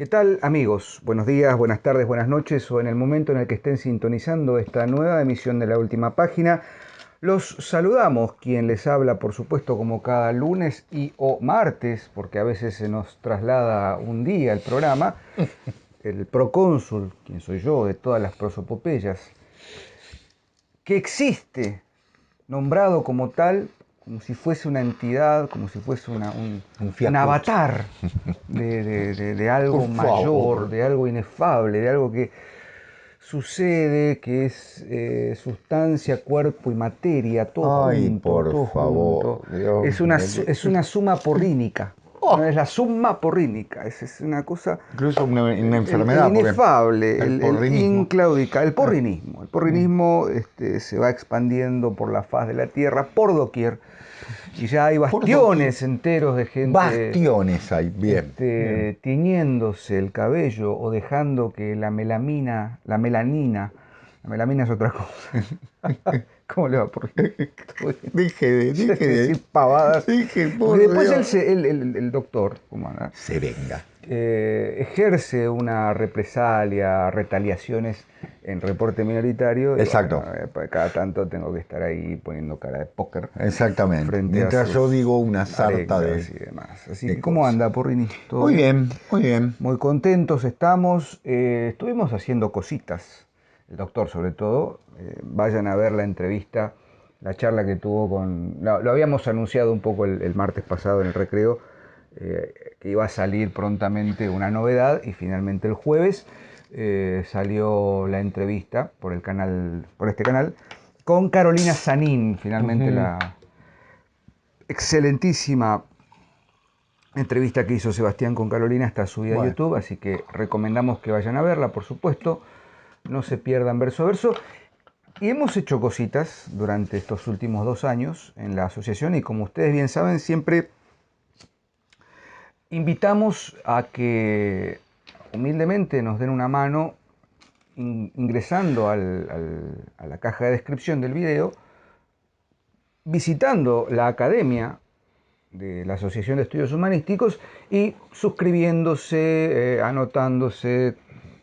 ¿Qué tal, amigos? Buenos días, buenas tardes, buenas noches o en el momento en el que estén sintonizando esta nueva emisión de La Última Página. Los saludamos, quien les habla, por supuesto, como cada lunes y o martes, porque a veces se nos traslada un día el programa, el procónsul, quien soy yo, de todas las prosopopeyas, que existe, nombrado como tal, como si fuese una entidad, como si fuese un avatar de algo mayor, de algo inefable, de algo que sucede, que es sustancia, cuerpo y materia, todo Ay, junto, por todo favor, junto. Dios Es una suma porrínica. Oh, No es la suma porrínica, es una cosa, incluso una el enfermedad, porque inefable, el el porrinismo. inclaudica, el porrinismo. El porrinismo se va expandiendo por la faz de la tierra, por doquier, y ya hay Por doquier. bastiones enteros de gente Bastiones hay, bien, bien. tiñéndose el cabello o dejando que la melamina es otra cosa. ¿Cómo le va? Deje Decir pavadas. por Porque después Dios. el doctor, ¿cómo anda? Se venga. Ejerce una represalia, retaliaciones en reporte minoritario y bueno, Exacto, cada tanto tengo que estar ahí poniendo cara de póker exactamente. frente a Mientras sus yo digo una sarta arengas y demás. Así de que, ¿cómo cosas. anda, Porrini? ¿Todo Muy bien? bien, muy bien. Muy contentos estamos. Estuvimos haciendo cositas, el doctor sobre todo. Vayan a ver la entrevista, la charla que tuvo con... Lo habíamos anunciado un poco el martes pasado en el recreo, que iba a salir prontamente una novedad y finalmente el jueves salió la entrevista por este canal con Carolina Sanín, finalmente Ujú. la excelentísima entrevista que hizo Sebastián con Carolina está subida a Bueno, YouTube, así que recomendamos que vayan a verla, por supuesto. No se pierdan verso a verso. Y hemos hecho cositas durante estos últimos 2 años en la asociación y como ustedes bien saben, siempre invitamos a que humildemente nos den una mano ingresando a la caja de descripción del video, visitando la academia de la Asociación de Estudios Humanísticos y suscribiéndose, anotándose,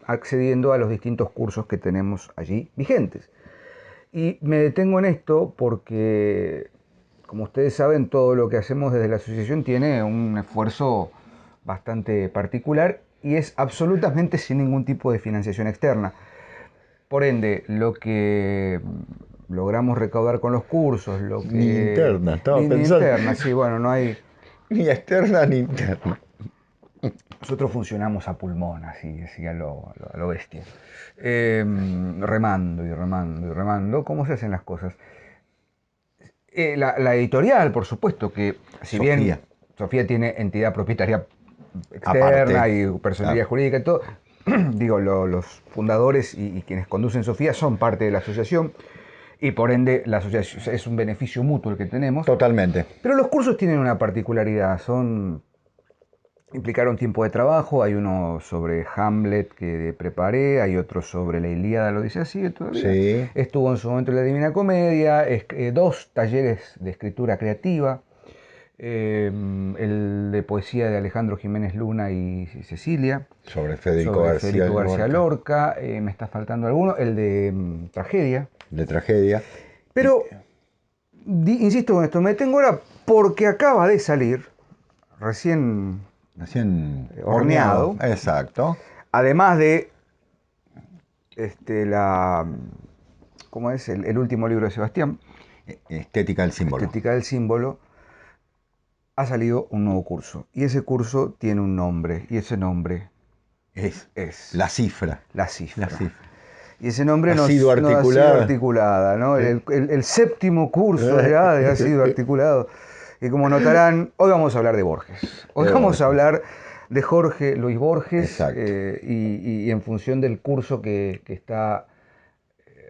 accediendo a los distintos cursos que tenemos allí vigentes. Y me detengo en esto porque, como ustedes saben, todo lo que hacemos desde la asociación tiene un esfuerzo bastante particular y es absolutamente sin ningún tipo de financiación externa. Por ende, lo que logramos recaudar con los cursos, lo ni que... interna, estaba Ni pensando. interna, sí, bueno, no hay... Ni externa ni interna. Nosotros funcionamos a pulmón, así a lo bestia. Remando y remando y remando, ¿cómo se hacen las cosas? La editorial, por supuesto, que si bien Sofía, Sofía tiene entidad propietaria externa aparte. y Claro. personalidad jurídica y todo, digo, los fundadores y quienes conducen Sofía son parte de la asociación y por ende la asociación es un beneficio mutuo el que tenemos. Totalmente. Pero los cursos tienen una particularidad, implicaron tiempo de trabajo, hay uno sobre Hamlet que preparé, hay otro sobre la Ilíada, lo dice así todavía. Sí. Estuvo en su momento en la Divina Comedia, 2 talleres de escritura creativa, el de poesía de Alejandro Jiménez Luna y Cecilia, Sobre Federico sobre García Federico García Lorca. Lorca, me está faltando alguno, el de tragedia. De tragedia. Pero, insisto con esto, me detengo ahora porque acaba de salir, recién Recién horneado. horneado, Exacto. además de ¿cómo es? El último libro de Sebastián, Estética del símbolo. Estética del símbolo, ha salido un nuevo curso. Y ese curso tiene un nombre, y ese nombre Es es la cifra. la La cifra. cifra. Y ese nombre Ha sido no ha sido articulada. articulada, ¿no? El séptimo curso ya ha sido articulado. Y como notarán, hoy vamos a hablar de Borges. Hoy vamos a hablar de Jorge Luis Borges Exacto. y en función del curso que está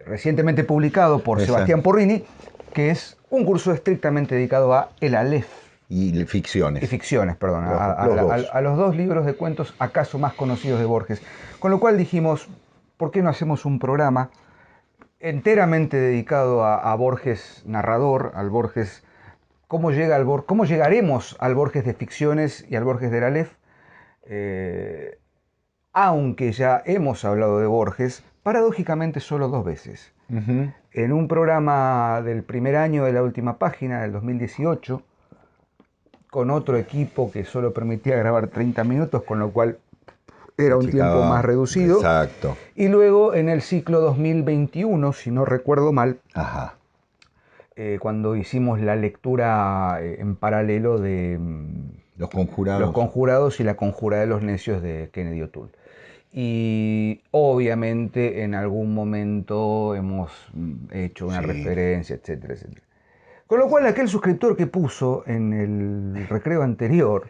recientemente publicado por Exacto. Sebastián Porrini, que es un curso estrictamente dedicado a el Aleph Y y ficciones. ficciones, perdón, Los dos. a los 2 libros de cuentos acaso más conocidos de Borges. Con lo cual dijimos, ¿por qué no hacemos un programa enteramente dedicado a Borges narrador, al Borges, cómo llegaremos al Borges de ficciones y al Borges del Aleph? aunque ya hemos hablado de Borges, paradójicamente solo 2 veces. En un programa del primer año de la última página, del 2018, con otro equipo que solo permitía grabar 30 minutos, con lo cual era un tiempo más reducido. Exacto. Y luego en el ciclo 2021, si no recuerdo mal, Ajá. Cuando hicimos la lectura en paralelo de Los Conjurados. Los Conjurados y La Conjura de los Necios de Kennedy O'Toole. Y obviamente en algún momento hemos hecho una referencia, etcétera, etcétera. Con lo cual aquel suscriptor que puso en el recreo anterior,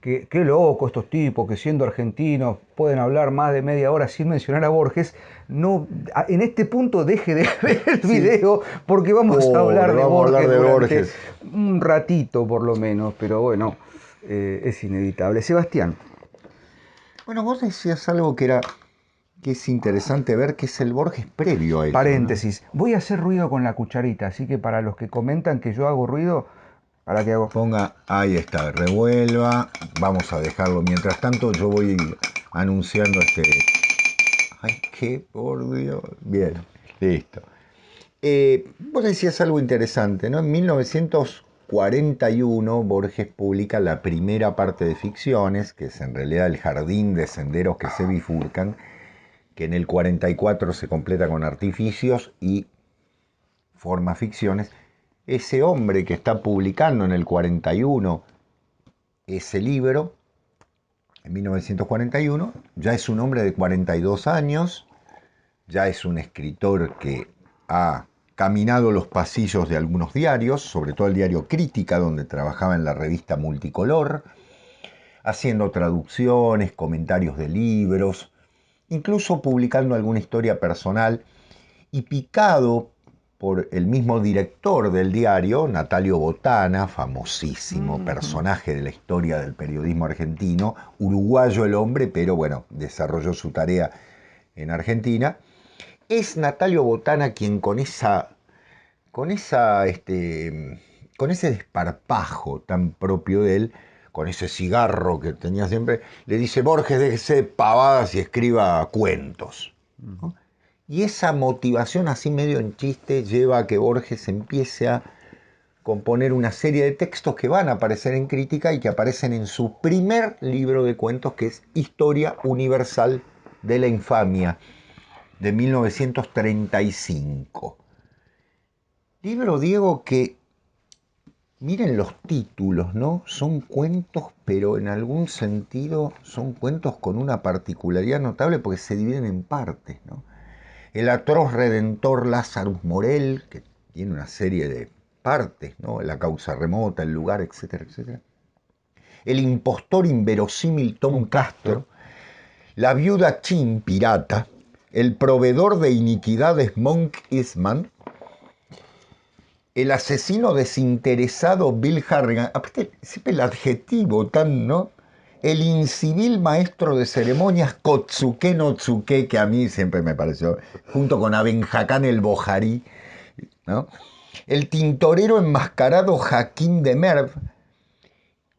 que qué loco estos tipos que siendo argentinos pueden hablar más de media hora sin mencionar a Borges, no, en este punto deje de ver el video porque vamos a hablar de Borges durante un ratito por lo menos, pero bueno, es inevitable. Sebastián. Bueno, vos decías algo que es interesante ver, que es el Borges previo a eso. Paréntesis, ¿no? Voy a hacer ruido con la cucharita, así que para los que comentan que yo hago ruido, ¿para qué hago? Ponga, ahí está, revuelva. Vamos a dejarlo. Mientras tanto, yo voy anunciando Ay, qué por Dios. Bien, listo. Vos decías algo interesante, ¿no? En 1941 Borges publica la primera parte de Ficciones, que es en realidad el jardín de senderos que se bifurcan, que en el 44 se completa con Artificios y forma Ficciones. Ese hombre que está publicando en el 41 ese libro, en 1941, ya es un hombre de 42 años, ya es un escritor que ha caminado los pasillos de algunos diarios, sobre todo el diario Crítica, donde trabajaba en la revista Multicolor, haciendo traducciones, comentarios de libros, incluso publicando alguna historia personal, y picado por el mismo director del diario, Natalio Botana, famosísimo personaje de la historia del periodismo argentino, uruguayo el hombre, pero bueno, desarrolló su tarea en Argentina. Es Natalio Botana quien con ese desparpajo tan propio de él, con ese cigarro que tenía siempre, le dice: Borges, déjese de pavadas y escriba cuentos, ¿no? Y esa motivación, así medio en chiste, lleva a que Borges empiece a componer una serie de textos que van a aparecer en Crítica y que aparecen en su primer libro de cuentos, que es Historia Universal de la Infamia, de 1935. Libro, Diego, que, miren los títulos, ¿no? Son cuentos, pero en algún sentido son cuentos con una particularidad notable porque se dividen en partes, ¿no? El atroz redentor Lazarus Morel, que tiene una serie de partes, ¿no? La causa remota, el lugar, etcétera, etcétera. El impostor inverosímil Tom Castro. La viuda Chin, pirata. El proveedor de iniquidades Monk Eastman. El asesino desinteresado Bill Harrigan. Aparte, siempre el adjetivo tan, ¿no? El incivil maestro de ceremonias Kotsuke no Tsuke, que a mí siempre me pareció, junto con Abenjacán el Bojarí, ¿no? El tintorero enmascarado Hakim de Merv.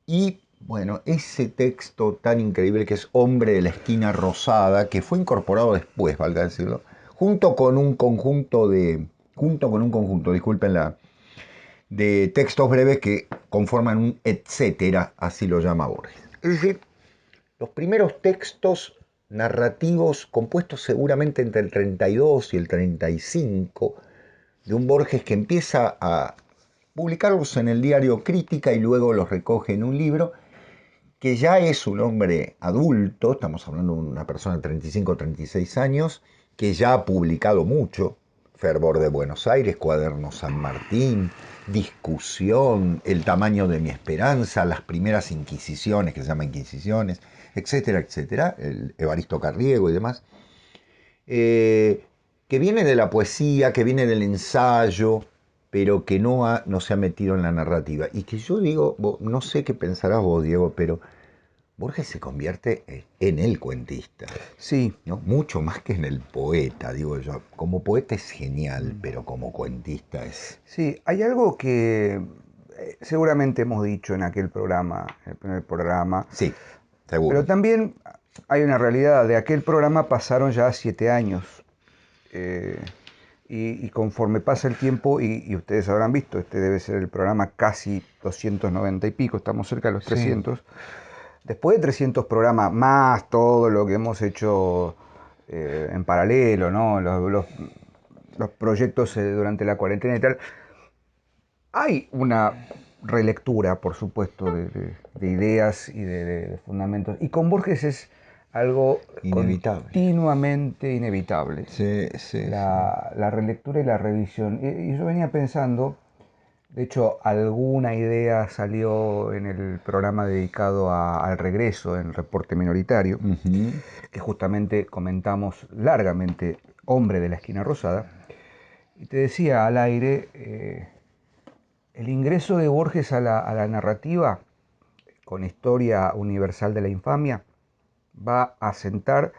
Y, bueno, ese texto tan increíble que es Hombre de la esquina rosada, que fue incorporado después, valga decirlo, junto con un conjunto, discúlpenla, de textos breves que conforman un etcétera, así lo llama Borges. Es decir, los primeros textos narrativos compuestos seguramente entre el 32 y el 35, de un Borges que empieza a publicarlos en el diario Crítica y luego los recoge en un libro, que ya es un hombre adulto, estamos hablando de una persona de 35 o 36 años, que ya ha publicado mucho: Fervor de Buenos Aires, Cuaderno San Martín, Discusión, El tamaño de mi esperanza, Las primeras Inquisiciones, que se llaman Inquisiciones, etcétera, etcétera, el Evaristo Carriego y demás, que viene de la poesía, que viene del ensayo, pero que no se ha metido en la narrativa. Y que yo digo, no sé qué pensarás vos, Diego, pero Borges se convierte en el cuentista. Sí. ¿No? Mucho más que en el poeta, digo yo. Como poeta es genial, pero como cuentista es... Sí, hay algo que seguramente hemos dicho en aquel programa, el primer programa. Sí. seguro. Pero también hay una realidad, de aquel programa pasaron ya 7 años. eh, y conforme pasa el tiempo, y ustedes habrán visto, este debe ser el programa casi 290 y pico, estamos cerca de los Sí. 300. Después de 300 programas, más todo lo que hemos hecho en paralelo, ¿no? Los proyectos durante la cuarentena y tal, hay una relectura, por supuesto, de ideas y de fundamentos. Y con Borges es algo Inevitable. continuamente inevitable. Sí, sí, La relectura y la revisión. Y yo venía pensando, de hecho, alguna idea salió en el programa dedicado al regreso, en Reporte Minoritario, sí. que justamente comentamos largamente Hombre de la Esquina Rosada. Y te decía al aire, el ingreso de Borges a la narrativa, con Historia Universal de la Infamia, va a sentar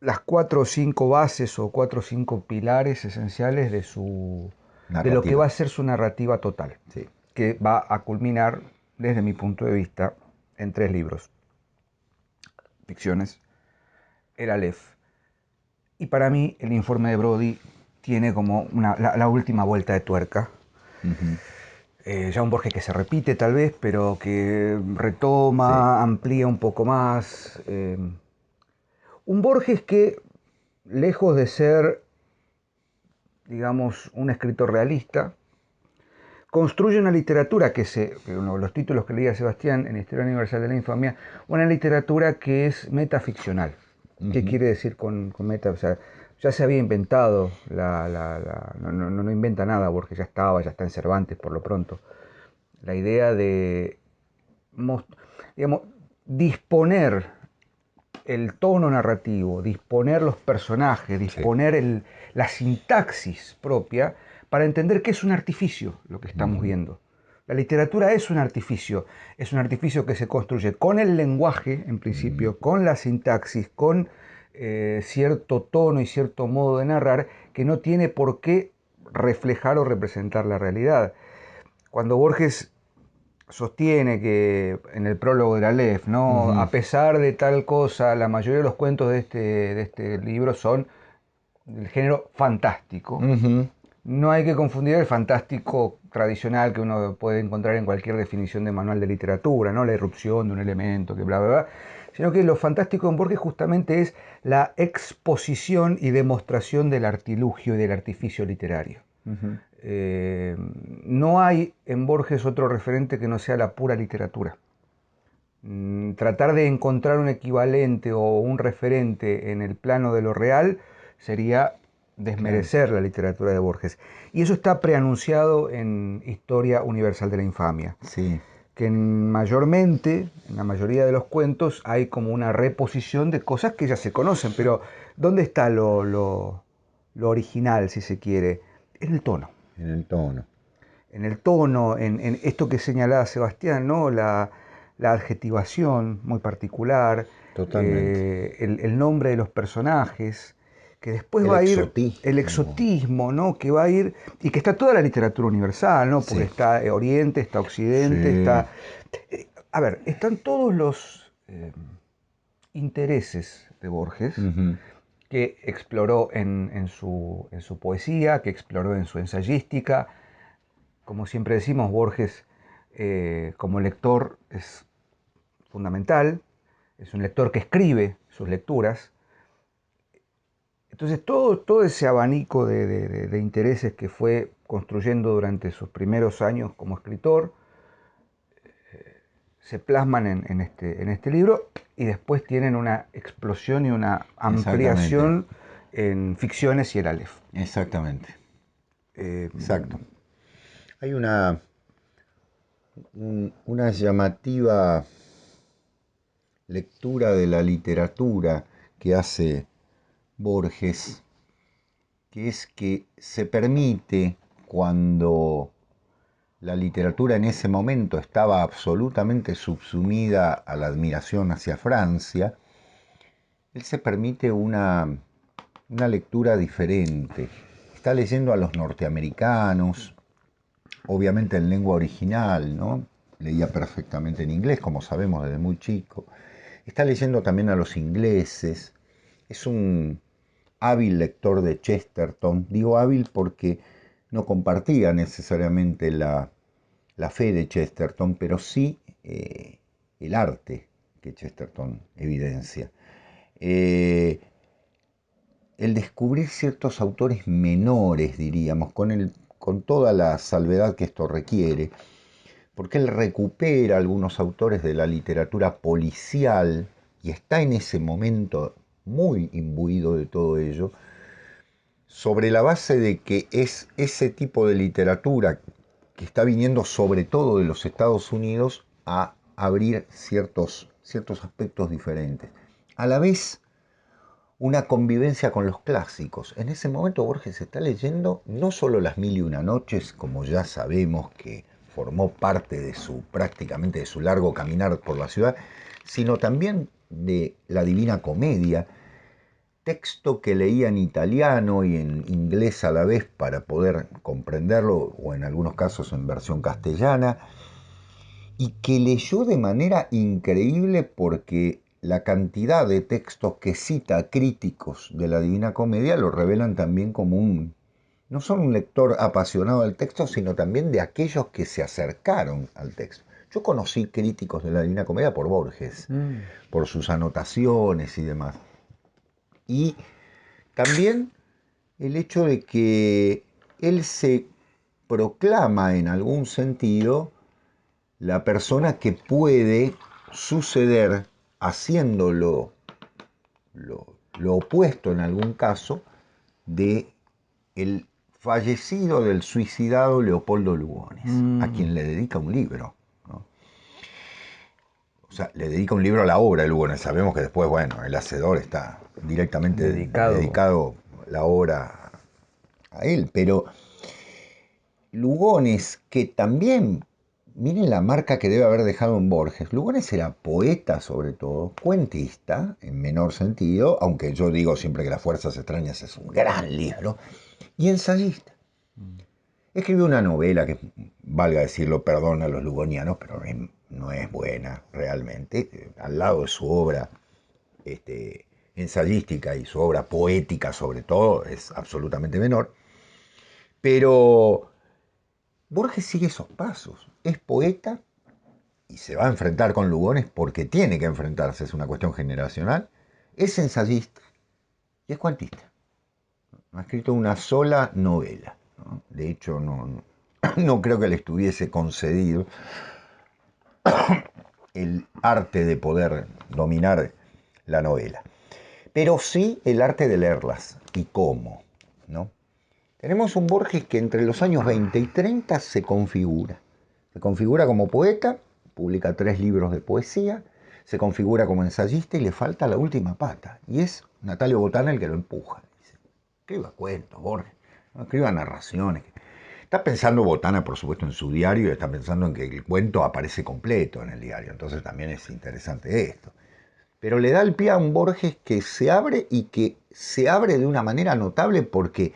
las 4 o 5 bases o 4 o 5 pilares esenciales de lo que Narrativa. va a ser su narrativa total, Sí. que va a culminar, desde mi punto de vista, en 3 libros: Ficciones, El Aleph, y para mí el informe de Brody tiene como la última vuelta de tuerca. Ujú. Ya un Borges que se repite tal vez, pero que Sí. retoma, amplía un poco más. Un Borges que, lejos de ser, digamos, un escritor realista, construye una literatura uno de los títulos que leía Sebastián en Historia Universal de la Infamia, una literatura que es metaficcional. ¿Qué Ujú. quiere decir con meta? O sea, ya se había inventado, no inventa nada Borges, ya está en Cervantes por lo pronto. La idea de, digamos, disponer el tono narrativo, disponer los personajes, Sí. disponer la sintaxis propia para entender que es un artificio lo que estamos Ujú. viendo. La literatura es un artificio que se construye con el lenguaje, en Ujú. principio, con la sintaxis, con cierto tono y cierto modo de narrar que no tiene por qué reflejar o representar la realidad. Cuando Borges sostiene que en el prólogo de la Aleph, ¿no? Ujú. A pesar de tal cosa, la mayoría de los cuentos de este libro son del género fantástico. Ujú. No hay que confundir el fantástico tradicional que uno puede encontrar en cualquier definición de manual de literatura, ¿no? La irrupción de un elemento, que bla, bla, bla. Sino que lo fantástico en Borges justamente es la exposición y demostración del artilugio y del artificio literario. Ujú. Eh, no hay en Borges otro referente que no sea la pura literatura. Tratar de encontrar un equivalente o un referente en el plano de lo real sería Claro. desmerecer la literatura de Borges. Y eso está preanunciado en Historia Universal de la Infamia, Sí. que mayormente, en la mayoría de los cuentos, hay como una reposición de cosas que ya se conocen, pero ¿dónde está lo original, si se quiere? En el tono. En el tono. En el tono, en esto que señalaba Sebastián, ¿no? La adjetivación muy particular, Totalmente. el nombre de los personajes, que después El va a ir el exotismo. exotismo, ¿no? Que va a ir, y que está toda la literatura universal, ¿no? Porque Sí. está Oriente, está Occidente, Sí. está... A ver, están todos los intereses de Borges, Ujú. que exploró en su poesía, que exploró en su ensayística. Como siempre decimos, Borges como lector es fundamental, es un lector que escribe sus lecturas. Entonces todo ese abanico de intereses que fue construyendo durante sus primeros años como escritor se plasman en este libro, y después tienen una explosión y una Exactamente. ampliación en Ficciones y el Aleph. Exactamente. Eh, Exacto. Hay una llamativa lectura de la literatura que hace Borges, que es que se permite, cuando la literatura en ese momento estaba absolutamente subsumida a la admiración hacia Francia, él se permite una lectura diferente. Está leyendo a los norteamericanos, obviamente en lengua original, ¿no? leía perfectamente en inglés, como sabemos desde muy chico. Está leyendo también a los ingleses. Es un hábil lector de Chesterton. Digo hábil porque no compartía necesariamente la fe de Chesterton, pero sí el arte que Chesterton evidencia. Eh, el descubrir ciertos autores menores, diríamos, con toda la salvedad que esto requiere, porque él recupera algunos autores de la literatura policial y está en ese momento muy imbuido de todo ello, sobre la base de que es ese tipo de literatura que está viniendo sobre todo de los Estados Unidos a abrir ciertos aspectos diferentes. A la vez, una convivencia con los clásicos. En ese momento Borges está leyendo no solo Las Mil y Una Noches, como ya sabemos que formó parte de prácticamente de su largo caminar por la ciudad, sino también de la Divina Comedia, texto que leía en italiano y en inglés a la vez para poder comprenderlo, o en algunos casos en versión castellana, y que leyó de manera increíble porque la cantidad de textos que cita críticos de la Divina Comedia lo revelan también como no solo un lector apasionado del texto, sino también de aquellos que se acercaron al texto. Yo conocí críticos de la Divina Comedia por Borges, por sus anotaciones y demás. Y también el hecho de que él se proclama en algún sentido la persona que puede suceder haciendo lo opuesto en algún caso de el fallecido del suicidado Leopoldo Lugones, a quien le dedica un libro, ¿no? O sea, le dedica un libro a la obra de Lugones. Sabemos que después, bueno, el hacedor está directamente dedicado la obra a él, pero Lugones, que también, miren la marca que debe haber dejado en Borges. Lugones era poeta sobre todo, cuentista en menor sentido, aunque yo digo siempre que Las Fuerzas Extrañas es un gran libro, y ensayista. Escribió una novela que, valga decirlo, perdona a los lugonianos, pero no es buena realmente. Al lado de su obra ensayística y su obra poética sobre todo, es absolutamente menor. Pero Borges sigue esos pasos. Es poeta y se va a enfrentar con Lugones porque tiene que enfrentarse, es una cuestión generacional. Es ensayista y es cuentista. No ha escrito una sola novela, ¿no? De hecho, no creo que le estuviese concedido el arte de poder dominar la novela, pero sí el arte de leerlas y cómo, ¿no? Tenemos un Borges que entre los años 20 y 30 se configura. Se configura como poeta, publica 3 libros de poesía, se configura como ensayista y le falta la última pata. Y es Natalio Botana el que lo empuja. Dice, escriba cuentos, Borges, no escriba narraciones. Está pensando Botana, por supuesto, en su diario y está pensando en que el cuento aparece completo en el diario. Entonces también es interesante esto. Pero le da el pie a un Borges que se abre y que se abre de una manera notable porque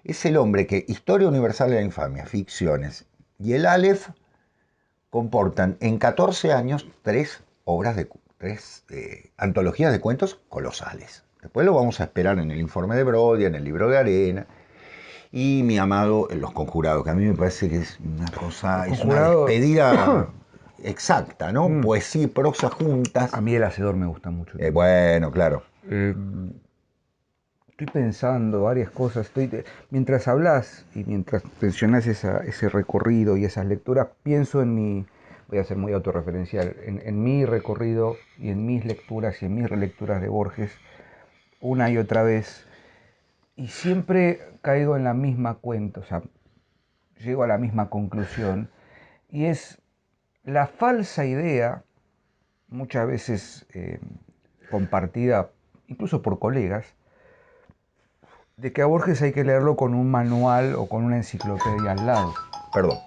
es el hombre que Historia Universal de la Infamia, Ficciones y el Aleph comportan en 14 años 3 obras tres antologías de cuentos colosales. Después lo vamos a esperar en el informe de Brody, en el libro de Arena y mi amado Los Conjurados, que a mí me parece que es una cosa, es una despedida exacta, ¿no? Poesía y prosa juntas. A mí El Hacedor me gusta mucho. Bueno, claro. Estoy pensando varias cosas. Mientras hablas y mientras mencionas ese recorrido y esas lecturas, pienso en voy a ser muy autorreferencial, en mi recorrido y en mis lecturas y en mis relecturas de Borges, una y otra vez, y siempre caigo en la misma cuenta, o sea, llego a la misma conclusión, y es la falsa idea, muchas veces compartida incluso por colegas, de que a Borges hay que leerlo con un manual o con una enciclopedia al lado. Perdón.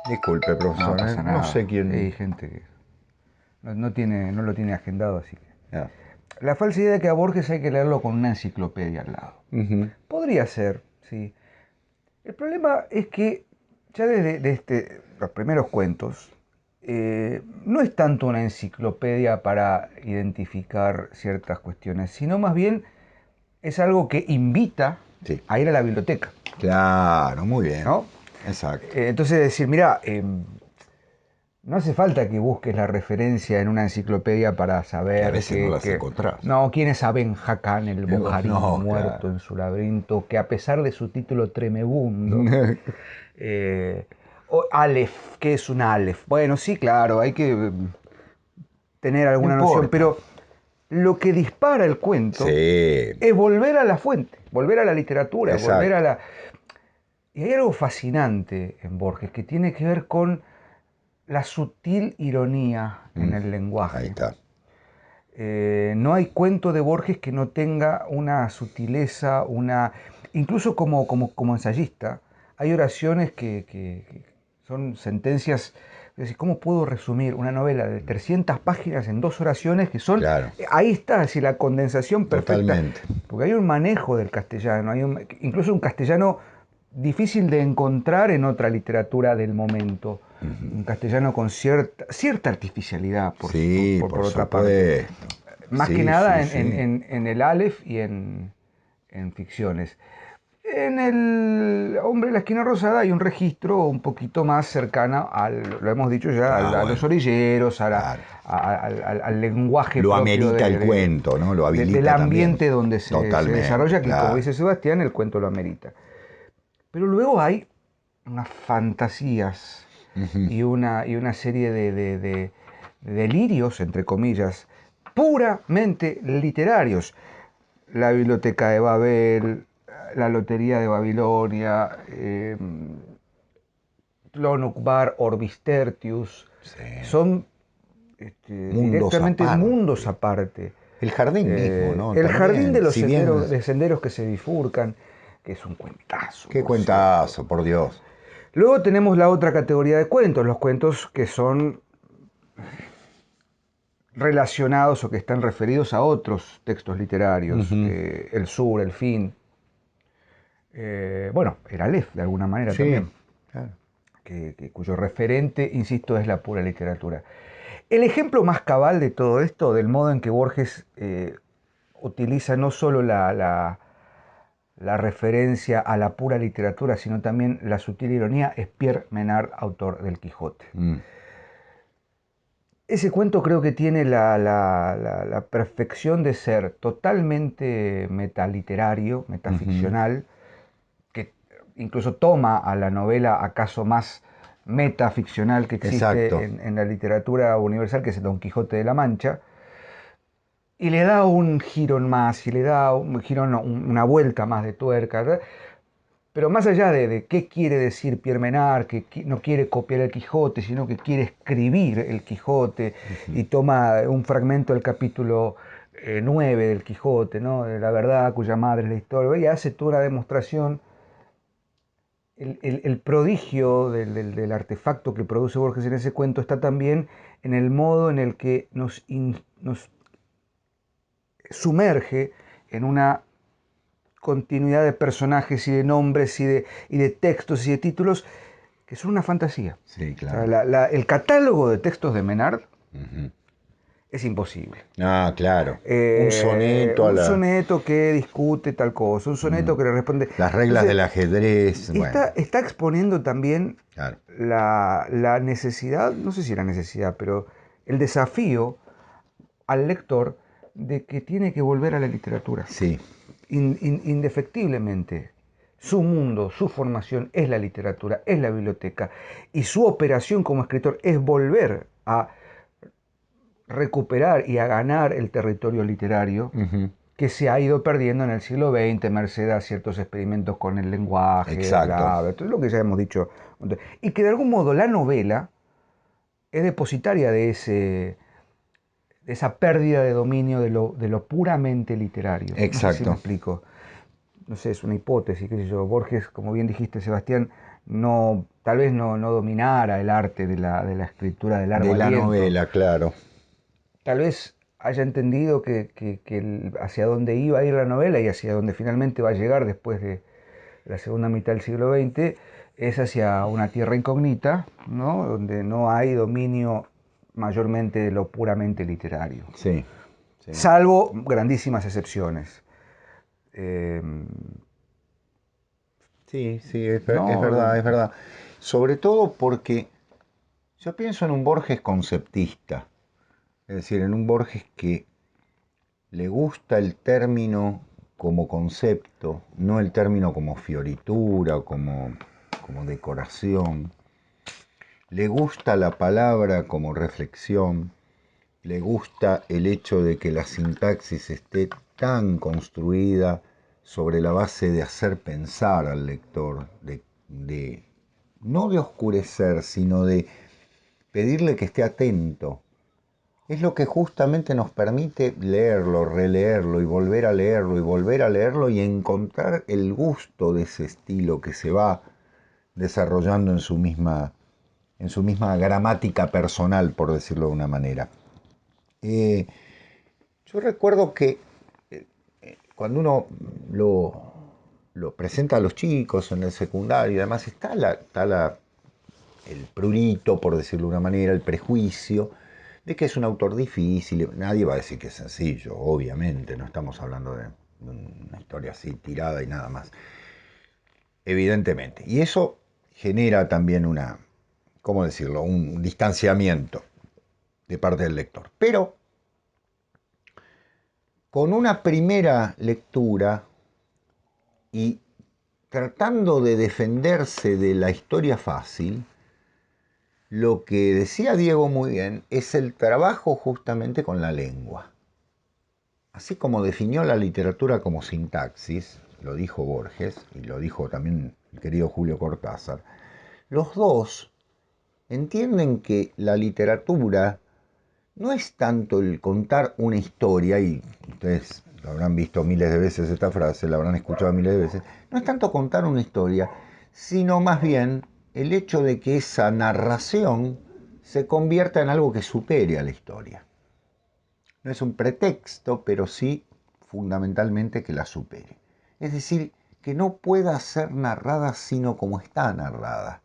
Disculpe, profesor. No pasa nada. No sé quién. Hay gente que no lo tiene agendado, así que. Ah. La falsa idea de que a Borges hay que leerlo con una enciclopedia al lado. Podría ser, sí. El problema es que ya desde los primeros cuentos, no es tanto una enciclopedia para identificar ciertas cuestiones, sino más bien es algo que invita Sí. a ir a la biblioteca, Claro, muy bien. ¿no? Exacto. Entonces decir, mira, no hace falta que busques la referencia en una enciclopedia para Que a saber veces no las encontrás. no, quién es Aben Hakam, el Boharí No, muerto claro. en su laberinto, que a pesar de su título tremebundo, eh, o Aleph, ¿qué es un Aleph? Bueno, sí, claro, hay que tener No alguna noción, importa. pero lo que dispara el cuento Sí, es volver a la fuente, volver a la literatura, volver a exacto. la... Y hay algo fascinante en Borges que tiene que ver con la sutil ironía en Mm, el ahí lenguaje. está. No hay cuento de Borges que no tenga una sutileza, incluso como ensayista, hay oraciones que son sentencias. Es decir, ¿cómo puedo resumir una novela de 300 páginas en 2 oraciones que son... Claro, Ahí está, es decir, la condensación perfecta. totalmente. Porque hay un manejo del castellano, incluso un castellano difícil de encontrar en otra literatura del momento. Un castellano con cierta artificialidad, Sí, por por otra parte. supuesto. Más que Sí, nada sí, sí. en el Aleph y en ficciones. En el Hombre de la Esquina Rosada hay un registro un poquito más cercano lo hemos dicho ya, Ah, a los bueno, orilleros, claro. al lenguaje Lo propio amerita el cuento, ¿no? Lo del habilita también. ambiente donde se Totalmente, desarrolla, que como claro. dice Sebastián, el cuento lo amerita. Pero luego hay unas fantasías Ujú. y una serie de delirios, entre comillas, puramente literarios. La Biblioteca de Babel, la Lotería de Babilonia, Clonukbar, Orbis Tertius, Sí. son Mundos directamente mundos aparte. aparte. El jardín mismo, ¿no? El jardín de También, los si bien... senderos que se bifurcan, que es un cuentazo, Qué por cierto. cuentazo, por Dios. Luego tenemos la otra categoría de cuentos, los cuentos que son relacionados o que están referidos a otros textos literarios, Ujú. El Sur, El Fin, bueno, el Aleph de alguna manera Sí, también, claro. cuyo referente, insisto, es la pura literatura. El ejemplo más cabal de todo esto, del modo en que Borges utiliza no solo la referencia a la pura literatura, sino también la sutil ironía, es Pierre Menard, autor del Quijote. Mm. Ese cuento creo que tiene la perfección de ser totalmente metaliterario, Ujú. metaficcional, que incluso toma a la novela acaso más metaficcional que existe Exacto. en la literatura universal, que es el Don Quijote de la Mancha, y le da un giro más, y le da un giro, no, una vuelta más de tuerca, ¿verdad? Pero más allá de qué quiere decir Pierre Menard, que no quiere copiar el Quijote, sino que quiere escribir el Quijote, Ujú. y toma un fragmento del capítulo 9 del Quijote, ¿no? De la verdad cuya madre es la historia, y hace toda una demostración. El prodigio del artefacto que produce Borges en ese cuento está también en el modo en el que nos sumerge en una continuidad de personajes y de nombres y de textos y de títulos que son una fantasía. Sí, O sea, claro. el catálogo de textos de Menard Ujú. es imposible. Ah, claro. Un soneto a Un la... soneto que discute tal cosa, un Mm. soneto que le responde. Las reglas Entonces, del ajedrez, bueno, está exponiendo también claro. la necesidad, no sé si la necesidad, pero el desafío al lector de que tiene que volver a la literatura. Sí, Indefectiblemente, su mundo, su formación es la literatura, es la biblioteca, y su operación como escritor es volver a recuperar y a ganar el territorio literario ujú, que se ha ido perdiendo en el siglo XX, merced a ciertos experimentos con el lenguaje, exacto. todo lo que ya hemos dicho. Y que de algún modo la novela es depositaria de esa pérdida de dominio de lo puramente literario. No sé si me Exacto. explico. No sé, es una hipótesis, qué sé yo. Borges, como bien dijiste, Sebastián, no, tal vez no dominara el arte de la escritura de largo De la aliento. novela, claro. Tal vez haya entendido hacia dónde iba a ir la novela y hacia dónde finalmente va a llegar después de la segunda mitad del siglo XX, es hacia una tierra incógnita, ¿no? Donde no hay dominio mayormente de lo puramente literario, Sí, sí. salvo grandísimas excepciones. Eh, Sí, sí, es ¿No? verdad, es verdad. Sobre todo porque yo pienso en un Borges conceptista, es decir, en un Borges que le gusta el término como concepto, no el término como fioritura o como decoración. Le gusta la palabra como reflexión, le gusta el hecho de que la sintaxis esté tan construida sobre la base de hacer pensar al lector, no de oscurecer, sino de pedirle que esté atento. Es lo que justamente nos permite leerlo, releerlo y volver a leerlo y volver a leerlo y encontrar el gusto de ese estilo que se va desarrollando en su misma gramática personal, por decirlo de una manera. Eh, yo recuerdo que cuando uno lo presenta a los chicos en el secundario, además está el prurito, por decirlo de una manera, el prejuicio de que es un autor difícil. Nadie va a decir que es sencillo, obviamente, no estamos hablando de una historia así tirada y nada más. Evidentemente. Y eso genera también ¿cómo decirlo? Un distanciamiento de parte del lector. Pero con una primera lectura y tratando de defenderse de la historia fácil, lo que decía Diego muy bien es el trabajo justamente con la lengua. Así como definió la literatura como sintaxis, lo dijo Borges y lo dijo también el querido Julio Cortázar, los dos entienden que la literatura no es tanto el contar una historia, y ustedes lo habrán visto miles de veces esta frase, la habrán escuchado miles de veces, no es tanto contar una historia, sino más bien el hecho de que esa narración se convierta en algo que supere a la historia. No es un pretexto, pero sí fundamentalmente que la supere. Es decir, que no pueda ser narrada sino como está narrada.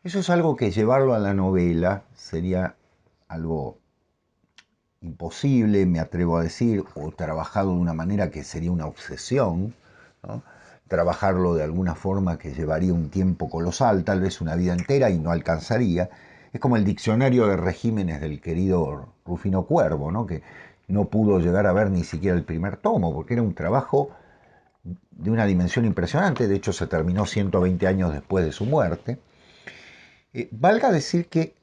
Eso es algo que llevarlo a la novela sería algo imposible, me atrevo a decir, o trabajado de una manera que sería una obsesión, ¿no? Trabajarlo de alguna forma que llevaría un tiempo colosal, tal vez una vida entera y no alcanzaría. Es como el diccionario de regímenes del querido Rufino Cuervo, ¿no? Que no pudo llegar a ver ni siquiera el primer tomo, porque era un trabajo de una dimensión impresionante, de hecho se terminó 120 años después de su muerte. Valga decir que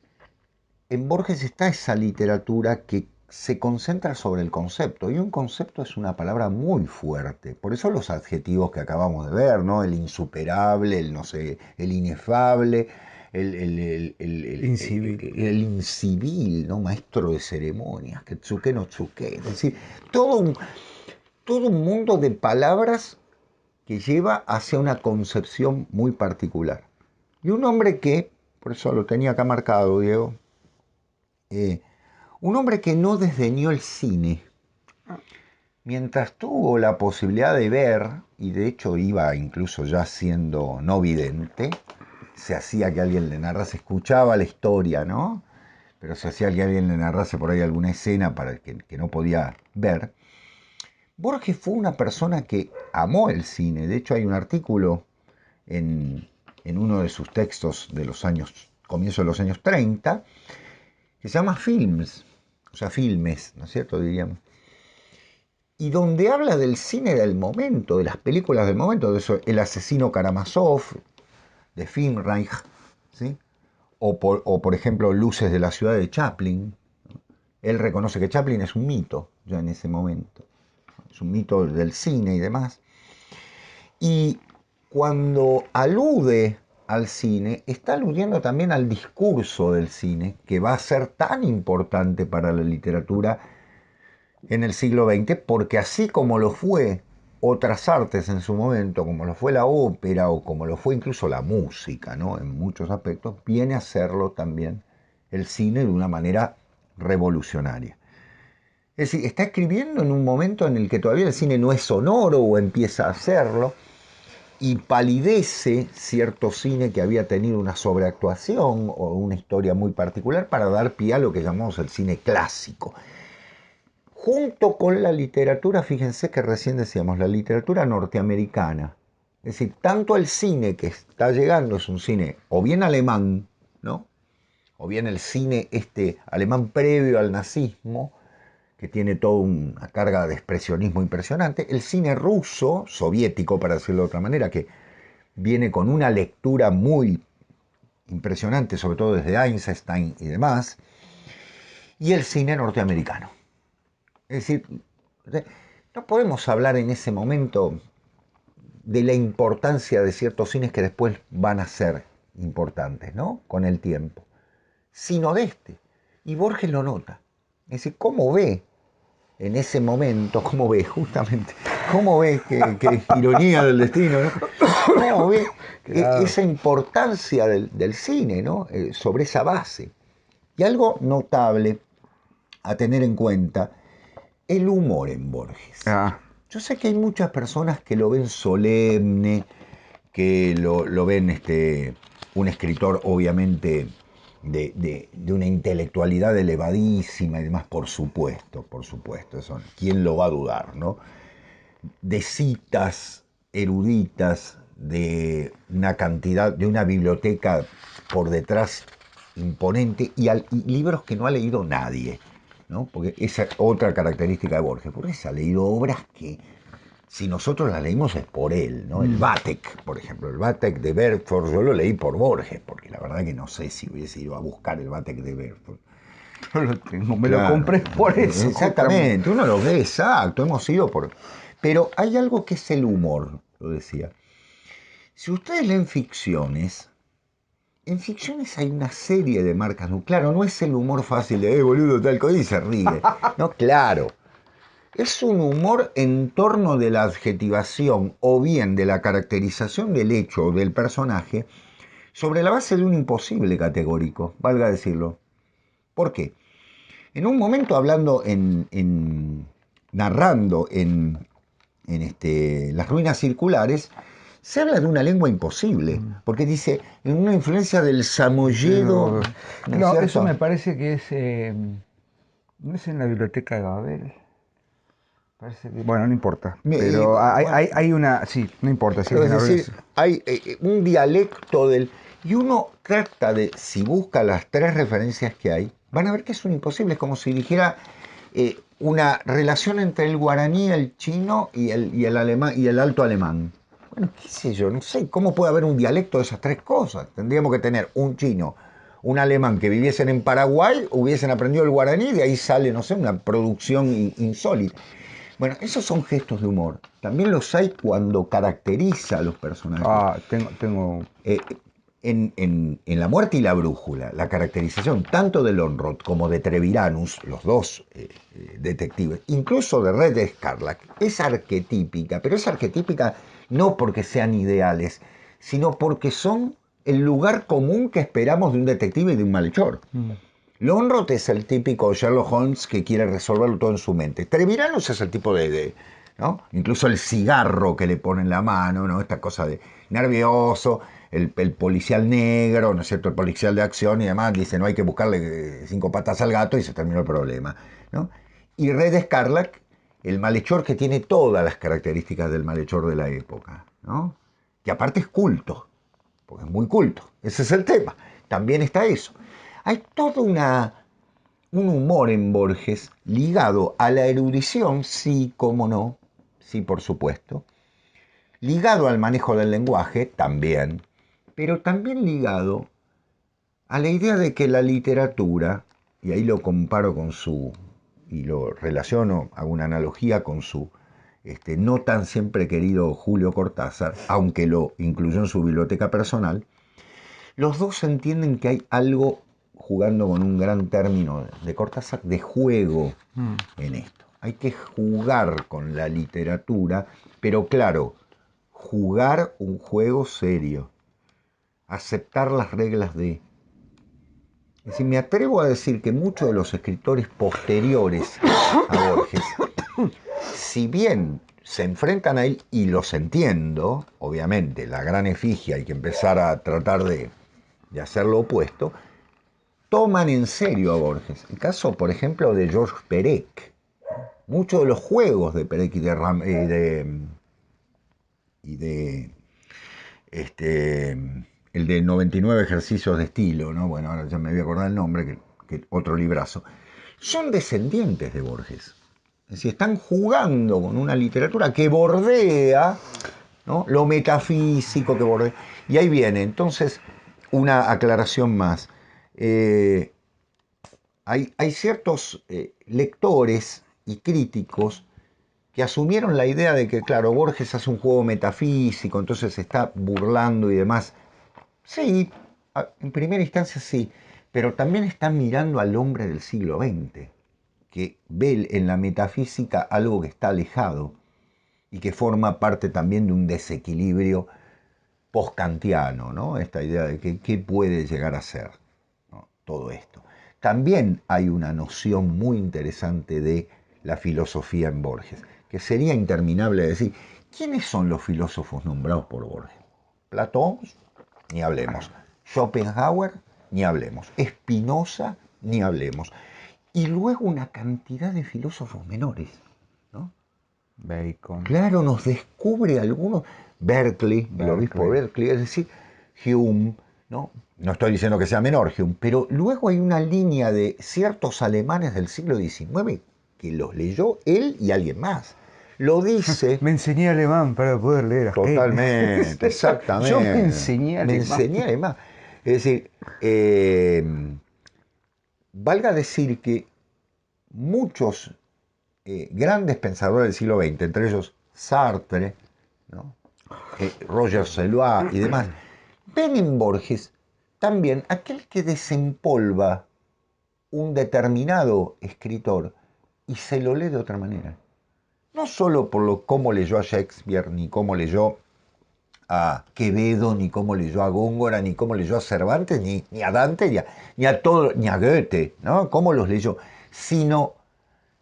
en Borges está esa literatura que se concentra sobre el concepto, y un concepto es una palabra muy fuerte. Por eso los adjetivos que acabamos de ver, ¿no? El insuperable, el no sé, el inefable, Incivil. el incivil, ¿no? Maestro de ceremonias, que tsuke no tsuke. Es decir, todo un, todo un mundo de palabras que lleva hacia una concepción muy particular. Y un hombre que, por eso lo tenía acá marcado, Diego, eh, un hombre que no desdeñó el cine. Mientras tuvo la posibilidad de ver, y de hecho iba incluso ya siendo no vidente, se hacía que alguien le narrase, escuchaba la historia, ¿no? Pero se hacía que alguien le narrase por ahí alguna escena para el que no podía ver. Borges fue una persona que amó el cine. De hecho hay un artículo en uno de sus textos de los años, comienzo de los años 30, que se llama Films, o sea, filmes, ¿no es cierto? Diríamos. Y donde habla del cine del momento, de las películas del momento, de eso, El asesino Karamazov, de Filmreich, ¿sí? Por ejemplo, Luces de la ciudad de Chaplin. Él reconoce que Chaplin es un mito ya en ese momento, es un mito del cine y demás. Y cuando alude al cine, está aludiendo también al discurso del cine, que va a ser tan importante para la literatura en el siglo XX, porque así como lo fue otras artes en su momento, como lo fue la ópera o como lo fue incluso la música, ¿no? En muchos aspectos, viene a hacerlo también el cine de una manera revolucionaria. Es decir, está escribiendo en un momento en el que todavía el cine no es sonoro o empieza a hacerlo, y palidece cierto cine que había tenido una sobreactuación o una historia muy particular para dar pie a lo que llamamos el cine clásico. Junto con la literatura, fíjense que recién decíamos, la literatura norteamericana. Es decir, tanto el cine que está llegando es un cine o bien alemán, ¿no? O bien el cine alemán previo al nazismo, que tiene toda una carga de expresionismo impresionante. El cine ruso, soviético, para decirlo de otra manera, que viene con una lectura muy impresionante, sobre todo desde Eisenstein y demás. Y el cine norteamericano. Es decir, no podemos hablar en ese momento de la importancia de ciertos cines que después van a ser importantes, ¿no? Con el tiempo. Sino de este. Y Borges lo nota. Es decir, ¿cómo ve en ese momento, cómo ve justamente, cómo ve, que ironía del destino, ¿no? ¿Cómo ve Claro. esa importancia del cine, ¿no? Sobre esa base? Y algo notable a tener en cuenta, el humor en Borges. Ah, Yo sé que hay muchas personas que lo ven solemne, que lo ven un escritor obviamente de una intelectualidad elevadísima y demás, por supuesto, eso, ¿quién lo va a dudar, no? De citas eruditas, de una cantidad, de una biblioteca por detrás imponente y libros que no ha leído nadie, ¿no? Porque esa es otra característica de Borges. Borges ha leído obras que, si nosotros las leímos es por él, ¿no? El Vatek, por ejemplo, el Vatek de Bergford, yo lo leí por Borges, porque la verdad que no sé si hubiese ido a buscar el Vatek de Bergford. yo lo tengo, me lo Claro, compré por eso, justamente. exactamente, uno lo ve, exacto, hemos ido por... Pero hay algo que es el humor, lo decía. Si ustedes leen ficciones, en ficciones hay una serie de marcas. Claro, no es el humor fácil de, boludo, tal cosa, y se ríe. No, claro. Es un humor en torno de la adjetivación o bien de la caracterización del hecho o del personaje sobre la base de un imposible categórico, valga decirlo. ¿Por qué? En un momento hablando narrando las ruinas circulares, se habla de una lengua imposible, porque dice, en una influencia del samoyedo, ¿no es No, eso cierto? me parece que es. No es en la biblioteca de Babel. Bueno, no importa. Pero Bueno, hay una. Sí, no importa si es claro, en es la decir, hay un dialecto del... Y uno trata de, si busca las tres referencias que hay, van a ver que es un imposible, es como si dijera una relación entre el guaraní, el chino y el alemán y el alto alemán. Bueno, qué sé yo, no sé, ¿cómo puede haber un dialecto de esas tres cosas? Tendríamos que tener un chino, un alemán que viviesen en Paraguay, hubiesen aprendido el guaraní, de ahí sale, no sé, una producción insólita. Bueno, esos son gestos de humor. También los hay cuando caracteriza a los personajes. Tengo. Eh, en La muerte y la brújula, la caracterización tanto de Lonrod como de Treviranus, los dos detectives, incluso de Red Scarlac, es arquetípica, pero es arquetípica no porque sean ideales, sino porque son el lugar común que esperamos de un detective y de un malhechor. Lonrod es el típico Sherlock Holmes que quiere resolverlo todo en su mente. Treviranus es el tipo ¿no? Incluso el cigarro que le pone en la mano, ¿no? Esta cosa de nervioso, el policial negro, ¿no es cierto? El policial de acción y demás, dice, no hay que buscarle 5 patas al gato y se terminó el problema, ¿no? Y Red Scarlac, el malhechor que tiene todas las características del malhechor de la época, ¿no? Que aparte es culto, porque es muy culto, ese es el tema, también está eso. Hay todo un humor en Borges ligado a la erudición, sí, cómo no, sí, por supuesto, ligado al manejo del lenguaje, también, pero también ligado a la idea de que la literatura, y ahí lo comparo y lo relaciono, hago una analogía con su no tan siempre querido Julio Cortázar, aunque lo incluyó en su biblioteca personal, los dos entienden que hay algo, jugando con un gran término de Cortázar, de juego en esto. Hay que jugar con la literatura, pero claro, jugar un juego serio, aceptar las reglas de... Es decir, me atrevo a decir que muchos de los escritores posteriores a Borges, si bien se enfrentan a él, y los entiendo, obviamente, la gran efigie hay que empezar a tratar de hacer lo opuesto, toman en serio a Borges. El caso, por ejemplo, de Georges Perec. Muchos de los juegos de Perec el de 99 ejercicios de estilo, ¿no? Bueno, ahora ya me voy a acordar el nombre, que otro librazo, son descendientes de Borges. Es decir, están jugando con una literatura que bordea, ¿no?, lo metafísico, que bordea. Y ahí viene, entonces, una aclaración más. Hay ciertos lectores y críticos que asumieron la idea de que, claro, Borges hace un juego metafísico, entonces se está burlando y demás. Sí, en primera instancia sí, pero también están mirando al hombre del siglo XX, que ve en la metafísica algo que está alejado y que forma parte también de un desequilibrio post-kantiano, ¿no? Esta idea de que qué puede llegar a ser, ¿no?, todo esto. También hay una noción muy interesante de la filosofía en Borges, que sería interminable decir, ¿quiénes son los filósofos nombrados por Borges? Platón, ni hablemos. Schopenhauer, ni hablemos. Spinoza, ni hablemos. Y luego una cantidad de filósofos menores, ¿no? Bacon. Claro, nos descubre algunos. Berkeley, el obispo Berkeley, es decir, Hume, ¿no? No estoy diciendo que sea menor Hume, pero luego hay una línea de ciertos alemanes del siglo XIX que los leyó él y alguien más. Lo dice. Me enseñé alemán para poder leer a Hegel. Totalmente, exactamente. Yo me enseñé alemán. Me enseñé alemán. Es decir, valga decir que muchos grandes pensadores del siglo XX, entre ellos Sartre, ¿no?, Roger Selois y demás, ven en Borges también aquel que desempolva un determinado escritor y se lo lee de otra manera. No solo por cómo leyó a Shakespeare, ni cómo leyó a Quevedo, ni cómo leyó a Góngora, ni cómo leyó a Cervantes, ni a Dante, ni a Goethe, ¿no?, cómo los leyó, sino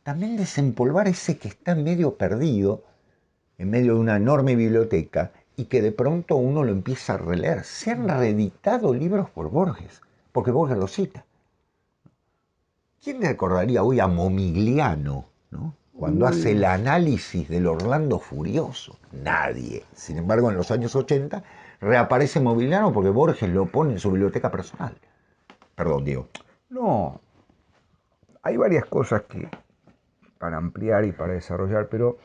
también desempolvar ese que está medio perdido, en medio de una enorme biblioteca, y que de pronto uno lo empieza a releer. Se han reeditado libros por Borges, porque Borges lo cita. ¿Quién le recordaría hoy a Momigliano, ¿no?, cuando hace el análisis del Orlando Furioso? Nadie. Sin embargo, en los años 80 reaparece Momigliano porque Borges lo pone en su biblioteca personal. Perdón, Diego. No, hay varias cosas que para ampliar y para desarrollar, pero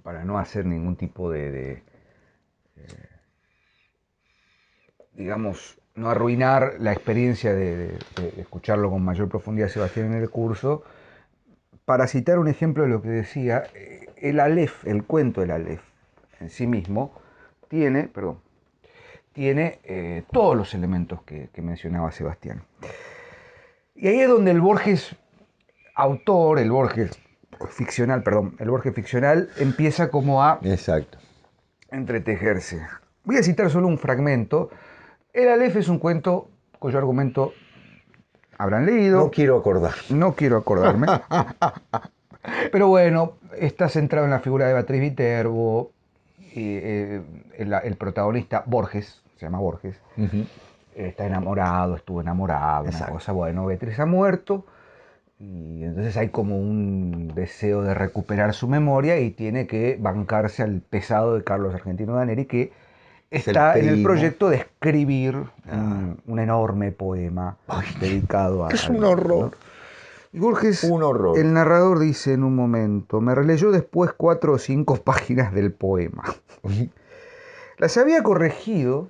para no hacer ningún tipo digamos, no arruinar la experiencia de escucharlo con mayor profundidad Sebastián en el curso, para citar un ejemplo de lo que decía, el Aleph, el cuento del Aleph en sí mismo, tiene todos los elementos que mencionaba Sebastián. Y ahí es donde el Borges autor, el Borges ficcional empieza como a Exacto. entretejerse. Voy a citar solo un fragmento. El Aleph es un cuento cuyo argumento habrán leído. No quiero acordar. No quiero acordarme. Pero bueno, está centrado en la figura de Beatriz Viterbo. El protagonista, Borges, se llama Borges, está enamorado, estuvo enamorado, una cosa, bueno, Beatriz ha muerto. Y entonces hay como un deseo de recuperar su memoria y tiene que bancarse al pesado de Carlos Argentino Daneri, que está en el proyecto de escribir un enorme poema dedicado a... Es un horror. Y Borges, un horror. El narrador, dice en un momento, me releyó después 4 o 5 páginas del poema. Las había corregido,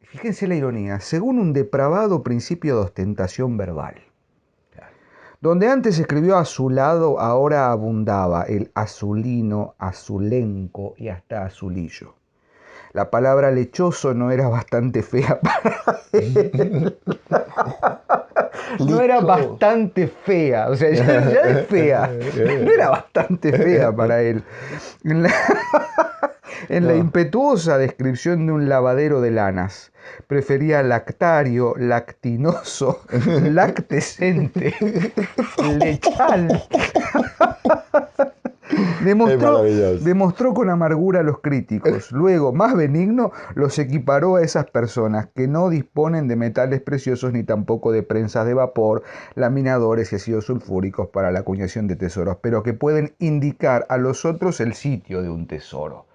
fíjense la ironía, según un depravado principio de ostentación verbal. Donde antes escribió azulado, ahora abundaba el azulino, azulenco y hasta azulillo. La palabra lechoso no era bastante fea para él. No era bastante fea, o sea, ya es fea. No era bastante fea para él. En la impetuosa descripción de un lavadero de lanas, prefería lactario, lactinoso, lactescente, lechal. maravilloso. Demostró con amargura a los críticos. Luego, más benigno, los equiparó a esas personas que no disponen de metales preciosos ni tampoco de prensas de vapor, laminadores y ácidos sulfúricos para la acuñación de tesoros, pero que pueden indicar a los otros el sitio de un tesoro.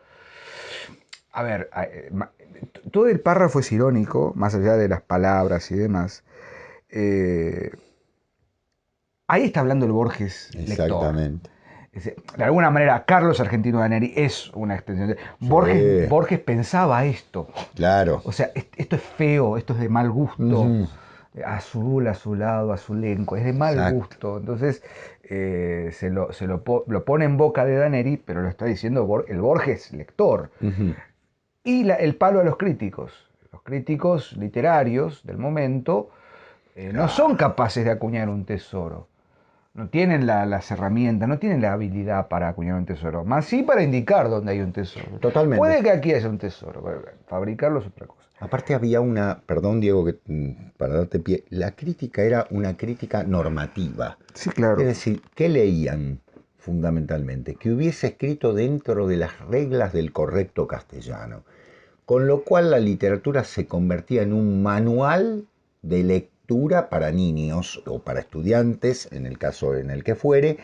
A ver, todo el párrafo es irónico, más allá de las palabras y demás. Ahí está hablando el Borges lector. Exactamente. De alguna manera, Carlos Argentino Daneri es una extensión. Sí. Borges pensaba esto. Claro. O sea, esto es feo, esto es de mal gusto. Azul, azulado, azulenco, es de mal gusto. Entonces, lo pone en boca de Daneri, pero lo está diciendo el Borges lector. Y el palo a los críticos. Los críticos literarios del momento no son capaces de acuñar un tesoro. No tienen las herramientas, no tienen la habilidad para acuñar un tesoro. Más sí para indicar dónde hay un tesoro. Totalmente. Puede que aquí haya un tesoro, pero fabricarlo es otra cosa. Aparte había perdón Diego, para darte pie, la crítica era una crítica normativa. Sí, claro. Es decir, ¿qué leían fundamentalmente? Que hubiese escrito dentro de las reglas del correcto castellano. Con lo cual la literatura se convertía en un manual de lectura para niños o para estudiantes, en el caso en el que fuere,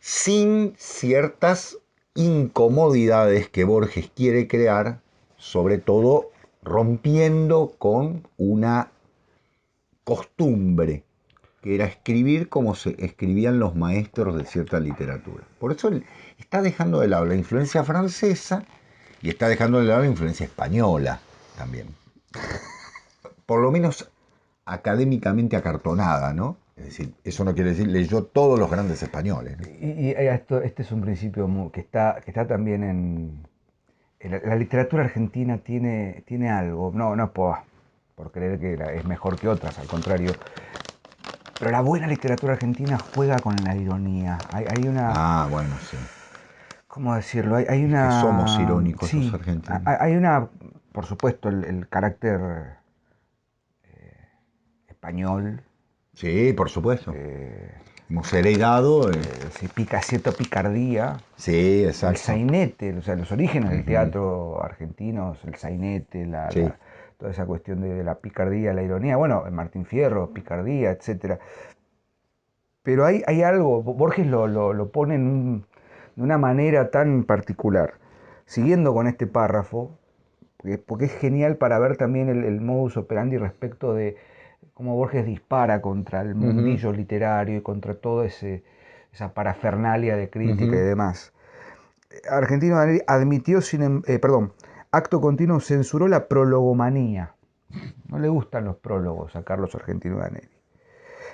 sin ciertas incomodidades que Borges quiere crear, sobre todo rompiendo con una costumbre, que era escribir como se escribían los maestros de cierta literatura. Por eso él está dejando de lado la influencia francesa y está dejando de lado la influencia española también. Por lo menos académicamente acartonada, ¿no? Es decir, eso no quiere decir, leyó todos los grandes españoles, ¿no? Y este es un principio que está también en la literatura argentina tiene algo, no es por creer que es mejor que otras, al contrario. Pero la buena literatura argentina juega con la ironía. Hay una... bueno, sí. ¿Cómo decirlo? Hay una... Es que somos irónicos los argentinos. Hay una, por supuesto, el carácter español. Sí, por supuesto. Hemos heredado... cierta picardía. Sí, exacto. El sainete, o sea, los orígenes del teatro argentino, el sainete, toda esa cuestión de la picardía, la ironía. Bueno, Martín Fierro, picardía, etc. Pero hay algo, Borges lo pone de una manera tan particular. Siguiendo con este párrafo, porque es genial para ver también el modus operandi respecto de cómo Borges dispara contra el mundillo literario y contra toda esa parafernalia de crítica y demás. Argentino Daneri admitió, acto continuo censuró la prologomanía. No le gustan los prólogos a Carlos Argentino Daneri,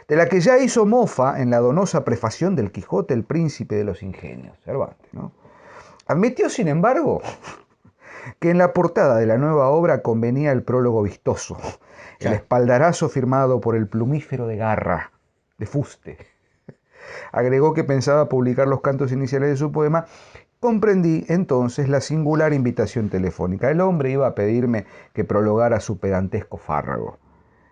de la que ya hizo mofa en la donosa prefación del Quijote, el príncipe de los ingenios, Cervantes, ¿no? Admitió, sin embargo, que en la portada de la nueva obra convenía el prólogo vistoso, el espaldarazo firmado por el plumífero de Garra, de fuste. Agregó que pensaba publicar los cantos iniciales de su poema. Comprendí entonces la singular invitación telefónica. El hombre iba a pedirme que prologara su pedantesco fárrago.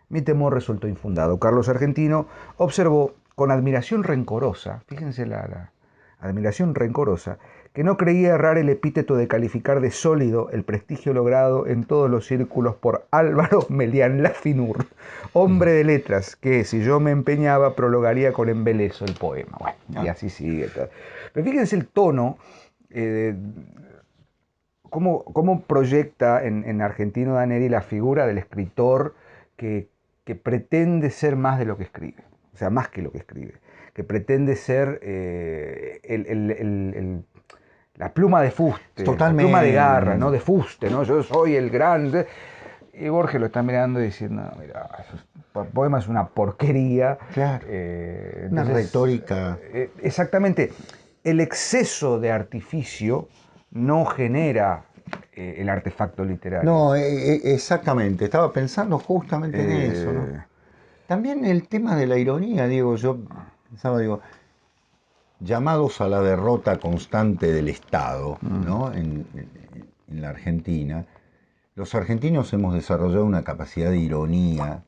Mi temor resultó infundado. Carlos Argentino observó con admiración rencorosa, fíjense la admiración rencorosa, que no creía errar el epíteto de calificar de sólido el prestigio logrado en todos los círculos por Álvaro Melián Lafinur, hombre de letras, que si yo me empeñaba prologaría con embeleso el poema. Bueno, y así sigue. Pero fíjense el tono, cómo proyecta en Argentino Daneri la figura del escritor que pretende ser más de lo que escribe, o sea, más que lo que escribe, que pretende ser la pluma de fuste, Totalmente. La pluma de Garra, ¿no? De fuste, ¿no? Yo soy el grande. Y Borges lo está mirando y diciendo, no, mira, el poema es una porquería. Claro. Una retórica. Exactamente. El exceso de artificio no genera el artefacto literario. No, exactamente. Estaba pensando justamente en eso, ¿no? También el tema de la ironía, Diego, yo pensaba, llamados a la derrota constante del Estado, ¿no? En la Argentina, los argentinos hemos desarrollado una capacidad de ironía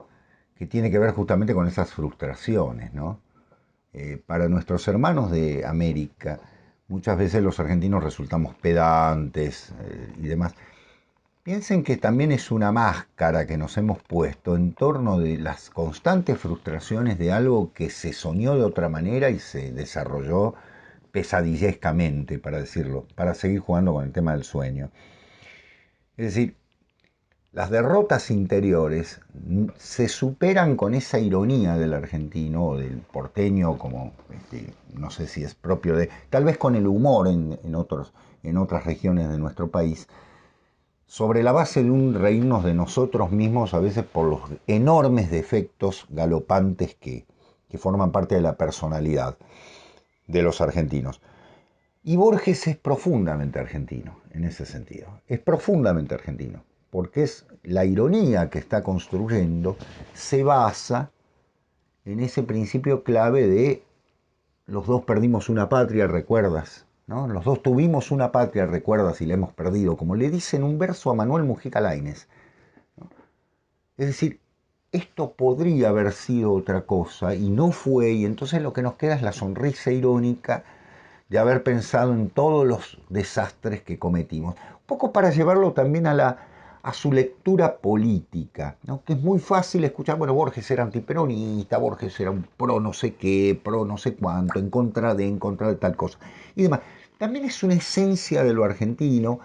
que tiene que ver justamente con esas frustraciones, ¿no? Para nuestros hermanos de América, muchas veces los argentinos resultamos pedantes y demás. Piensen que también es una máscara que nos hemos puesto en torno de las constantes frustraciones de algo que se soñó de otra manera y se desarrolló pesadillescamente, para decirlo, para seguir jugando con el tema del sueño. Es decir, las derrotas interiores se superan con esa ironía del argentino o del porteño, como no sé si es propio de, tal vez con el humor en otras regiones de nuestro país, sobre la base de un reírnos de nosotros mismos, a veces por los enormes defectos galopantes que forman parte de la personalidad de los argentinos. Y Borges es profundamente argentino en ese sentido. Es profundamente argentino, porque es la ironía que está construyendo, se basa en ese principio clave de los dos perdimos una patria, ¿recuerdas? ¿No? Los dos tuvimos una patria, ¿recuerdas? Y la hemos perdido, como le dice en un verso a Manuel Mujica Lainez. ¿No? Es decir, esto podría haber sido otra cosa y no fue, y entonces lo que nos queda es la sonrisa irónica de haber pensado en todos los desastres que cometimos. Un poco para llevarlo también a su lectura política, ¿no? Que es muy fácil escuchar, bueno, Borges era antiperonista, Borges era un pro no sé qué, pro no sé cuánto, en contra de tal cosa, y demás. También es una esencia de lo argentino,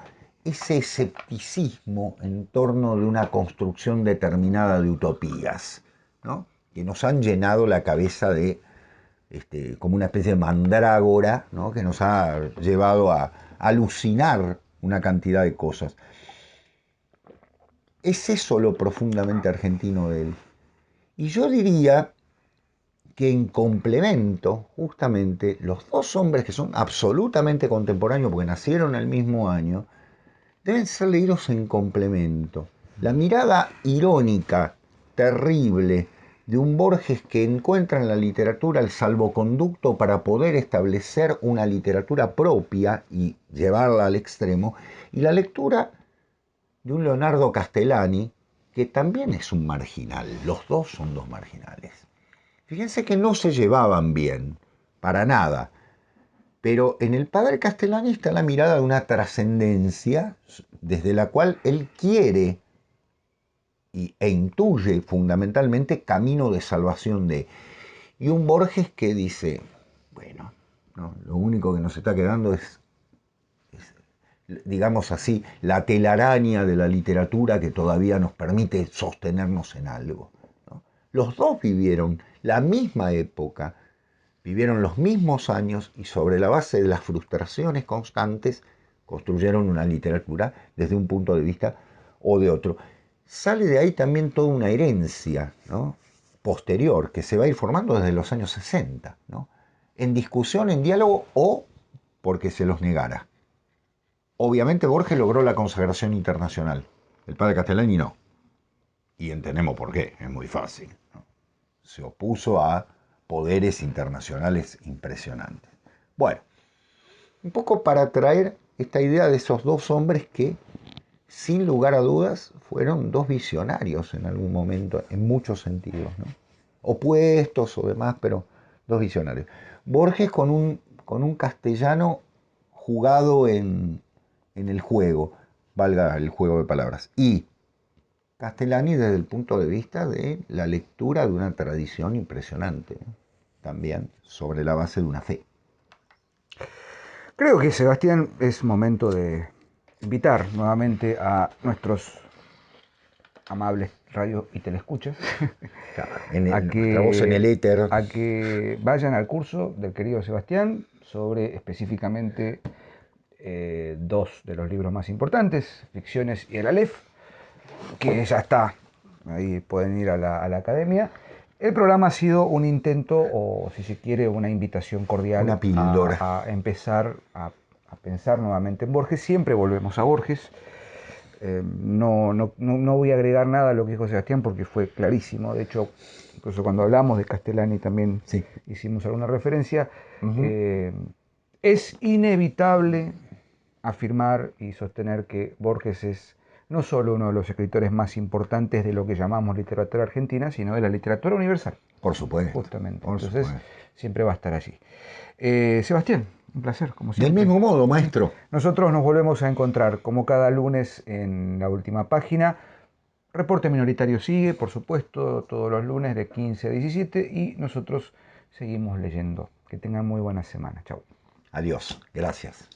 ese escepticismo en torno de una construcción determinada de utopías, ¿no? Que nos han llenado la cabeza de como una especie de mandrágora, ¿no? Que nos ha llevado a alucinar una cantidad de cosas. Es eso lo profundamente argentino de él. Y yo diría que en complemento, justamente, los dos hombres que son absolutamente contemporáneos, porque nacieron el mismo año, deben ser leídos en complemento. La mirada irónica, terrible, de un Borges que encuentra en la literatura el salvoconducto para poder establecer una literatura propia y llevarla al extremo, y la lectura de un Leonardo Castellani, que también es un marginal. Los dos son dos marginales. Fíjense que no se llevaban bien, para nada. Pero en el padre Castellani está la mirada de una trascendencia desde la cual él quiere e intuye fundamentalmente camino de salvación de. Y un Borges que dice, bueno, no, lo único que nos está quedando es, digamos así, la telaraña de la literatura que todavía nos permite sostenernos en algo, ¿no? Los dos vivieron la misma época, vivieron los mismos años y sobre la base de las frustraciones constantes construyeron una literatura desde un punto de vista o de otro. Sale de ahí también toda una herencia, ¿no? Posterior que se va a ir formando desde los años 60, ¿no? En discusión, en diálogo o porque se los negara. Obviamente Borges logró la consagración internacional, el padre Castellani no. Y entendemos por qué, es muy fácil, ¿no? Se opuso a poderes internacionales impresionantes. Bueno, un poco para traer esta idea de esos dos hombres que, sin lugar a dudas, fueron dos visionarios en algún momento, en muchos sentidos, ¿no? Opuestos o demás, pero dos visionarios. Borges con un castellano jugado en el juego, valga el juego de palabras, y Castellani desde el punto de vista de la lectura de una tradición impresionante, ¿no? También sobre la base de una fe. Creo que, Sebastián, es momento de invitar nuevamente a nuestros amables radio y telescuchas Claro, nuestra voz en el éter. a que vayan al curso del querido Sebastián sobre específicamente dos de los libros más importantes, Ficciones y el Aleph, que ya está, ahí pueden ir a la academia. El programa ha sido un intento, o si se quiere, una invitación cordial Una píldora. a empezar a pensar nuevamente en Borges. Siempre volvemos a Borges. No voy a agregar nada a lo que dijo Sebastián porque fue clarísimo. De hecho, incluso cuando hablamos de Castellani también Sí. hicimos alguna referencia. Uh-huh. Es inevitable afirmar y sostener que Borges es no solo uno de los escritores más importantes de lo que llamamos literatura argentina, sino de la literatura universal. Por supuesto. Justamente. Por Entonces, supuesto. siempre va a estar allí. Sebastián, Un placer, como Del siempre. mismo modo, maestro. Nosotros nos volvemos a encontrar como cada lunes en la última página. Reporte Minoritario sigue, por supuesto, todos los lunes de 15 a 17 y nosotros seguimos leyendo. Que tengan muy buena semana. Chau. Adiós. Gracias.